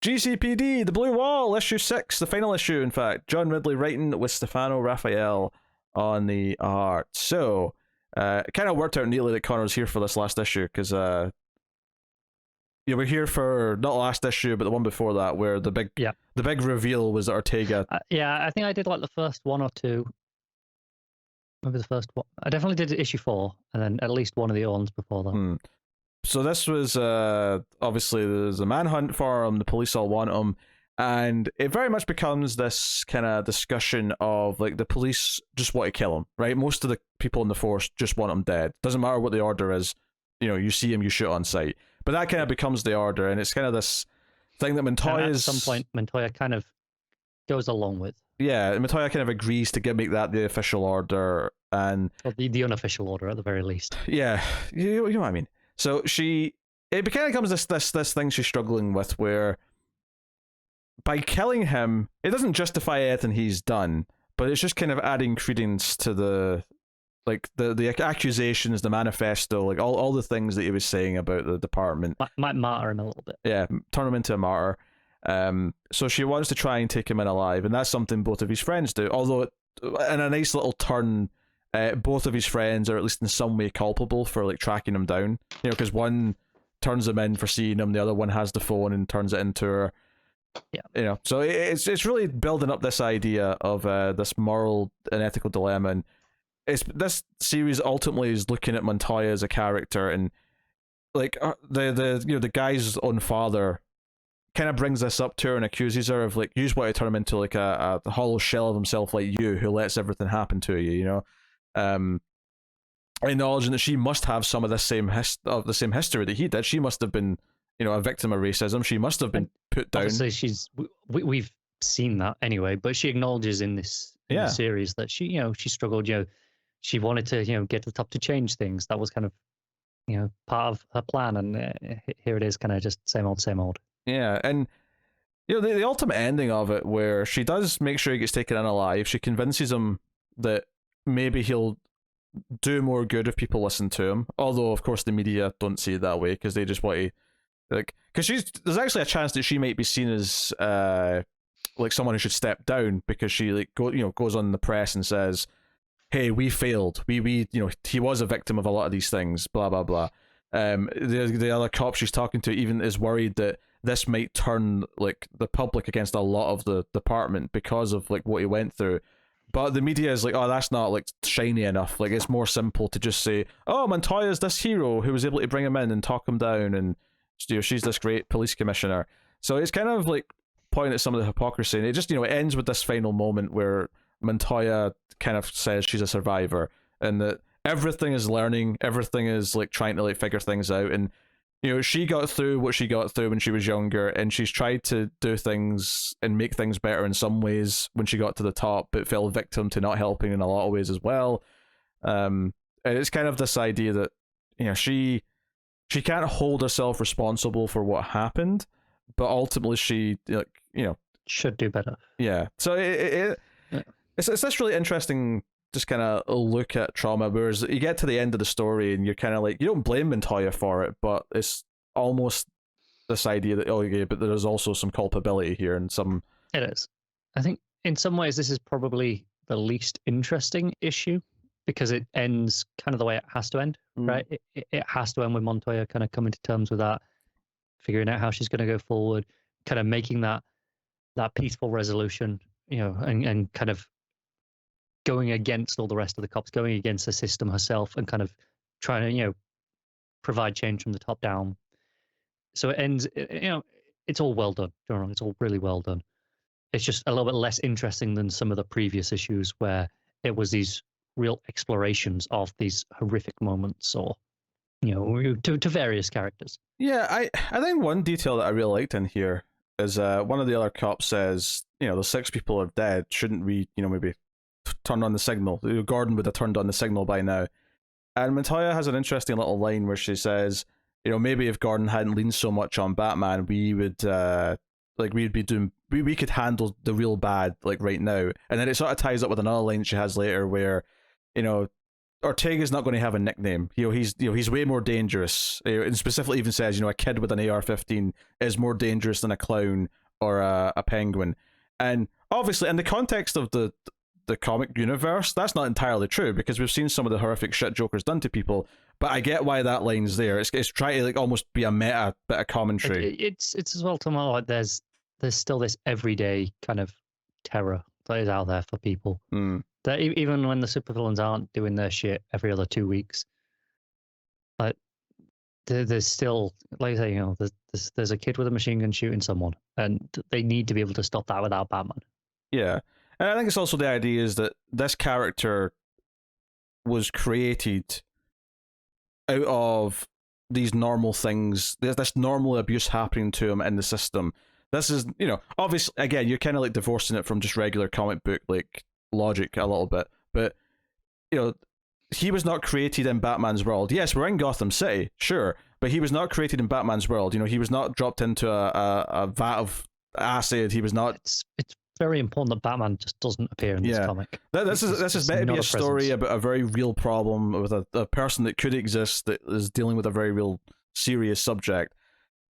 GCPD, The Blue Wall, issue 6, the final issue, in fact. John Ridley writing with Stefano Raphael on the art. So, it kind of worked out neatly that Connor was here for this last issue, because we're here for not last issue, but the one before that, where the big reveal was that Ortega. I think I did like the first one or two. Maybe the first one. I definitely did issue 4, and then at least one of the ones before that. So this was obviously there's a manhunt for him. The police all want him, and it very much becomes this kind of discussion of like the police just want to kill him, right? Most of the people in the force just want him dead. Doesn't matter what the order is. You see him, you shoot on sight. But that kind of becomes the order, and it's kind of this thing that Montoya's... At some point, Montoya kind of goes along with. Yeah, Montoya kind of agrees to make that the official order, and... Or the unofficial order, at the very least. Yeah, you know what I mean. So it kind of becomes this thing she's struggling with, where by killing him, it doesn't justify anything he's done, but it's just kind of adding credence to the accusations, the manifesto, like all the things that he was saying about the department. Might martyr him a little bit. Yeah, turn him into a martyr. So she wants to try and take him in alive, and that's something both of his friends do. Although, in a nice little turn, both of his friends are at least in some way culpable for like tracking him down. Because one turns him in for seeing him, the other one has the phone and turns it into her. Yeah. So it's really building up this idea of this moral and ethical dilemma, and this series ultimately is looking at Montoya as a character, and like the guy's own father kind of brings this up to her and accuses her of like, you just want to turn him into like a hollow shell of himself like you, who lets everything happen to you, acknowledging that she must have some of the same history that he did. She must have been a victim of racism. She must have been put down. Obviously we've seen that anyway, but she acknowledges in this series that she struggled. She wanted to get to the top to change things. That was kind of part of her plan, and here it is, kind of just same old. Yeah, and the ultimate ending of it, where she does make sure he gets taken in alive. She convinces him that maybe he'll do more good if people listen to him. Although, of course, the media don't see it that way, because they just want to because there's actually a chance that she might be seen as like someone who should step down, because she goes on the press and says, hey, we failed. We he was a victim of a lot of these things, blah, blah, blah. The other cop she's talking to even is worried that this might turn like the public against a lot of the department because of like what he went through. But the media is like, oh, that's not like shiny enough. Like, it's more simple to just say, oh, Montoya's this hero who was able to bring him in and talk him down, and she's this great police commissioner. So it's kind of like pointing at some of the hypocrisy, and it just it ends with this final moment where Montoya kind of says she's a survivor, and that everything is learning, everything is like trying to like figure things out, and she got through what she got through when she was younger, and she's tried to do things and make things better in some ways when she got to the top, but fell victim to not helping in a lot of ways as well. And it's kind of this idea that she can't hold herself responsible for what happened, but ultimately she should do better. Yeah. So it's this really interesting just kind of look at trauma, whereas you get to the end of the story and you're kind of like, you don't blame Montoya for it, but it's almost this idea that, oh yeah, but there's also some culpability here, and some... It is. I think in some ways this is probably the least interesting issue, because it ends kind of the way it has to end, right? It has to end with Montoya kind of coming to terms with that, figuring out how she's going to go forward, kind of making that peaceful resolution, and kind of going against all the rest of the cops, going against the system herself, and kind of trying to, provide change from the top down. So it ends, it's all well done. Don't get me wrong, it's all really well done. It's just a little bit less interesting than some of the previous issues where it was these real explorations of these horrific moments, or, to various characters. Yeah, I think one detail that I really liked in here is one of the other cops says, the 6 people are dead. Shouldn't we, maybe turn on the signal? Gordon would have turned on the signal by now. And Montoya has an interesting little line where she says, maybe if Gordon hadn't leaned so much on Batman, we would we'd be doing, we could handle the real bad like right now. And then it sort of ties up with another line she has later where Ortega's not going to have a nickname. He's way more dangerous. And specifically even says, a kid with an AR-15 is more dangerous than a clown or a penguin. And obviously, in the context of the comic universe, that's not entirely true, because we've seen some of the horrific shit Joker's done to people. But I get why that line's there. It's trying to like almost be a meta bit of commentary. It's as well to more like there's still this everyday kind of terror that is out there for people. That even when the supervillains aren't doing their shit every other 2 weeks, like there's still, like I say, there's a kid with a machine gun shooting someone, and they need to be able to stop that without Batman. Yeah, and I think it's also the idea is that this character was created out of these normal things. There's this normal abuse happening to him in the system. This is, obviously, again, you're kind of like divorcing it from just regular comic book like logic a little bit, but he was not created in Batman's world. Yes, we're in Gotham City, sure, but he was not created in Batman's world. He was not dropped into a vat of acid. He was not. It's very important that Batman just doesn't appear in this comic. This is meant to be a story about a very real problem with a person that could exist that is dealing with a very real serious subject.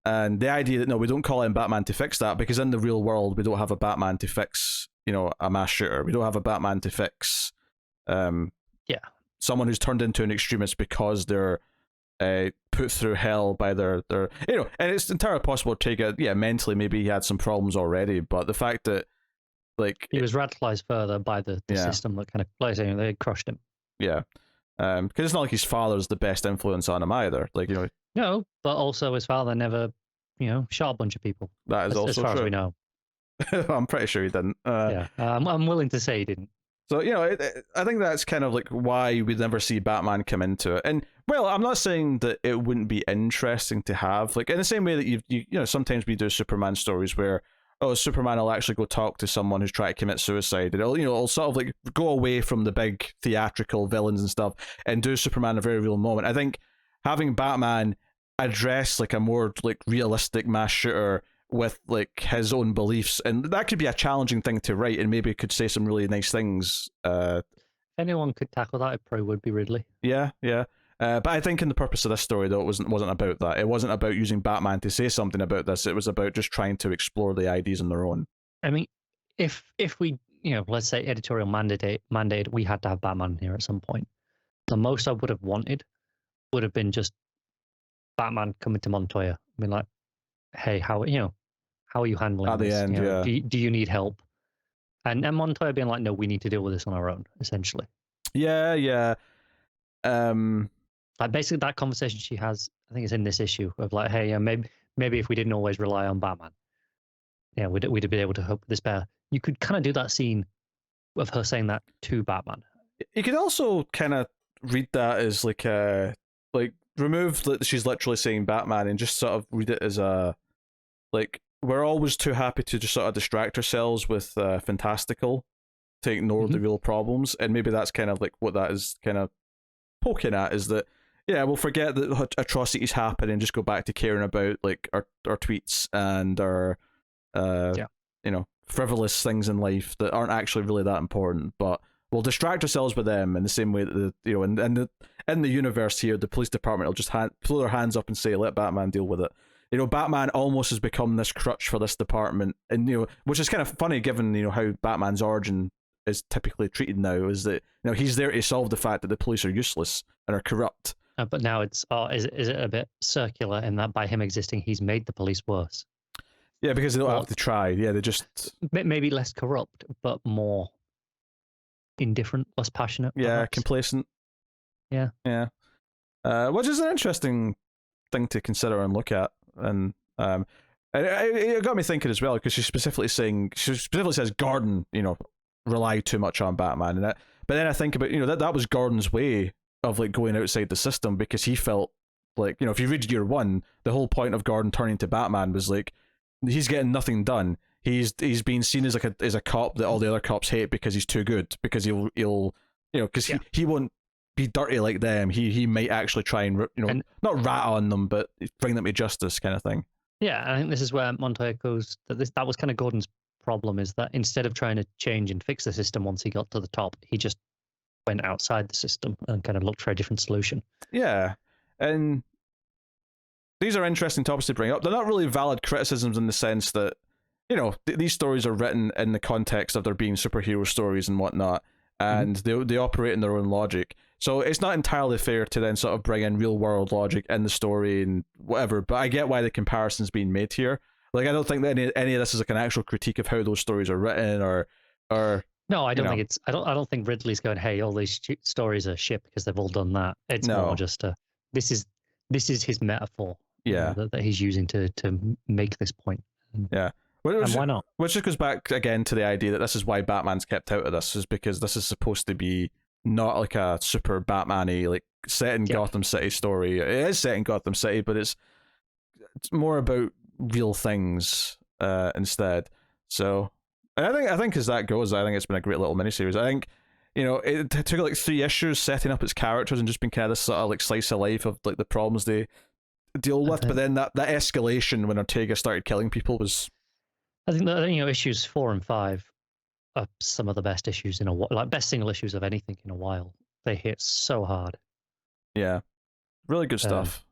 And the idea that, no, we don't call in Batman to fix that, because in the real world, we don't have a Batman to fix, a mass shooter. We don't have a Batman to fix someone who's turned into an extremist because they're put through hell by their and it's entirely possible Ortega, mentally maybe he had some problems already, but the fact that like he was radicalized further by the system that kind of, like saying, they crushed him. Yeah. Because it's not like his father's the best influence on him either. Like, No, but also his father never, shot a bunch of people. That is also as far true. as we know. I'm pretty sure he didn't. I'm willing to say he didn't. So, I think that's kind of like why we never see Batman come into it. And, well, I'm not saying that it wouldn't be interesting to have, like, in the same way that you sometimes we do Superman stories where, Superman will actually go talk to someone who's trying to commit suicide. It'll sort of like go away from the big theatrical villains and stuff and do Superman in a very real moment. I think having Batman address like a more like realistic mass shooter with like his own beliefs, and that could be a challenging thing to write, and maybe could say some really nice things. If anyone could tackle that, it probably would be Ridley. Yeah. But I think in the purpose of this story, though, it wasn't about that. It wasn't about using Batman to say something about this. It was about just trying to explore the ideas on their own. I mean, if we, let's say editorial mandate, we had to have Batman here at some point. The most I would have wanted would have been just Batman coming to Montoya. I mean, like, hey, how are you handling at the this? end? Do you need help? And Montoya being like, no, we need to deal with this on our own, essentially. Yeah. Like basically that conversation she has, I think it's in this issue of like, hey, maybe if we didn't always rely on Batman, we'd be able to help this better. You could kind of do that scene of her saying that to Batman. You could also kind of read that as like remove that she's literally saying Batman and just sort of read it as a like, we're always too happy to just sort of distract ourselves with fantastical to ignore the real problems, and maybe that's kind of like what that is kind of poking at, is that we'll forget that atrocities happen and just go back to caring about like our tweets and our frivolous things in life that aren't actually really that important, but we'll distract ourselves with them in the same way that in the universe here, the police department will just throw their hands up and say, let Batman deal with it. Batman almost has become this crutch for this department, and which is kind of funny given how Batman's origin is typically treated now, is that he's there to solve the fact that the police are useless and are corrupt. But now is it a bit circular in that by him existing, he's made the police worse? Yeah, because they don't have to try. Yeah, they just maybe less corrupt, but more indifferent, less passionate. Yeah, perhaps. complacent. Yeah. Which is an interesting thing to consider and look at, and it got me thinking as well, because she specifically says Gordon, rely too much on Batman, but then I think about that was Gordon's way of like going outside the system, because he felt like if you read Year One, the whole point of Gordon turning to Batman was like he's getting nothing done. He's being seen as like as a cop that all the other cops hate because he's too good, because he'll because he won't be dirty like them. He might actually try and not rat on them, but bring them to justice, kind of thing. Yeah, I think this is where Montoya goes. That was kind of Gordon's problem, is that instead of trying to change and fix the system once he got to the top, he just went outside the system and kind of looked for a different solution. Yeah, and these are interesting topics to bring up. They're not really valid criticisms in the sense that, you know, these stories are written in the context of there being superhero stories and whatnot, and they operate in their own logic. So it's not entirely fair to then sort of bring in real world logic in the story and whatever. But I get why the comparison's being made here. Like, I don't think that any of this is like an actual critique of how those stories are written, or no, I don't think it's. I don't think Ridley's going, hey, all these stories are shit because they've all done that. It's more just this is his metaphor. Yeah, that he's using to make this point. Yeah. And why not? Which just goes back again to the idea that this is why Batman's kept out of this, is because this is supposed to be not like a super Batman-y, like set in Gotham City story. It is set in Gotham City, but it's more about real things instead. So, and I think as that goes, I think it's been a great little miniseries. I think, you know, it took like 3 issues setting up its characters and just been kind of this sort of like slice of life of like the problems they deal with. But then that escalation when Ortega started killing people was. I think that, you know, issues 4 and 5 are some of the best issues in a while, like best single issues of anything in a while. They hit so hard. Yeah, really good stuff.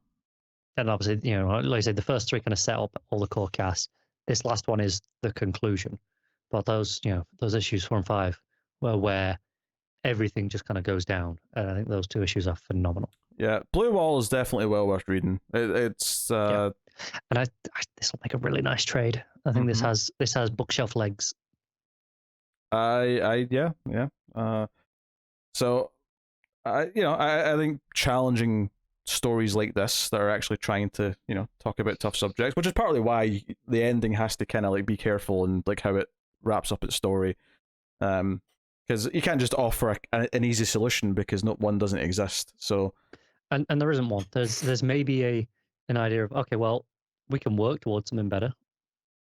And obviously, you know, like I said, the first 3 kind of set up all the core cast. This last one is the conclusion. But those, you know, those issues 4 and 5 were where everything just kind of goes down. And I think those 2 issues are phenomenal. Yeah, Blue Wall is definitely well worth reading. It's and this will make a really nice trade. I think this has bookshelf legs. Yeah. So I think challenging stories like this that are actually trying to, you know, talk about tough subjects, which is partly why the ending has to kind of like be careful and like how it wraps up its story, because you can't just offer an easy solution because not one doesn't exist. So and there isn't one. There's maybe an idea of, okay, well, we can work towards something better,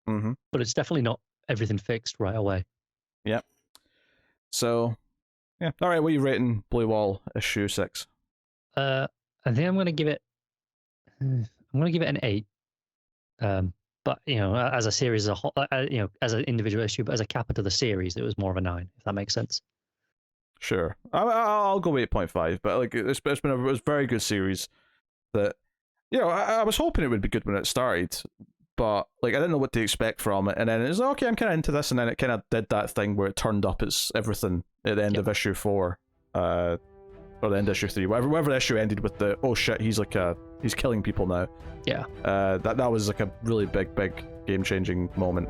but it's definitely not everything fixed right away. Yeah. So yeah, all right, what are you rating Blue Wall issue 6? I think I'm going to give it an 8. But, you know, as a series, as a whole, you know, as an individual issue, but as a capper to the series, it was more of a 9, if that makes sense. Sure, I'll go 8.5. But like, it was a very good series. That, you know, I was hoping it would be good when it started, but like I didn't know what to expect from it, and then it was like, okay, I'm kind of into this, and then it kind of did that thing where it turned up its everything at the end of issue 4, or the end of issue 3, whatever the issue ended with the, oh shit, he's killing people now. Yeah. That was like a really big game changing moment.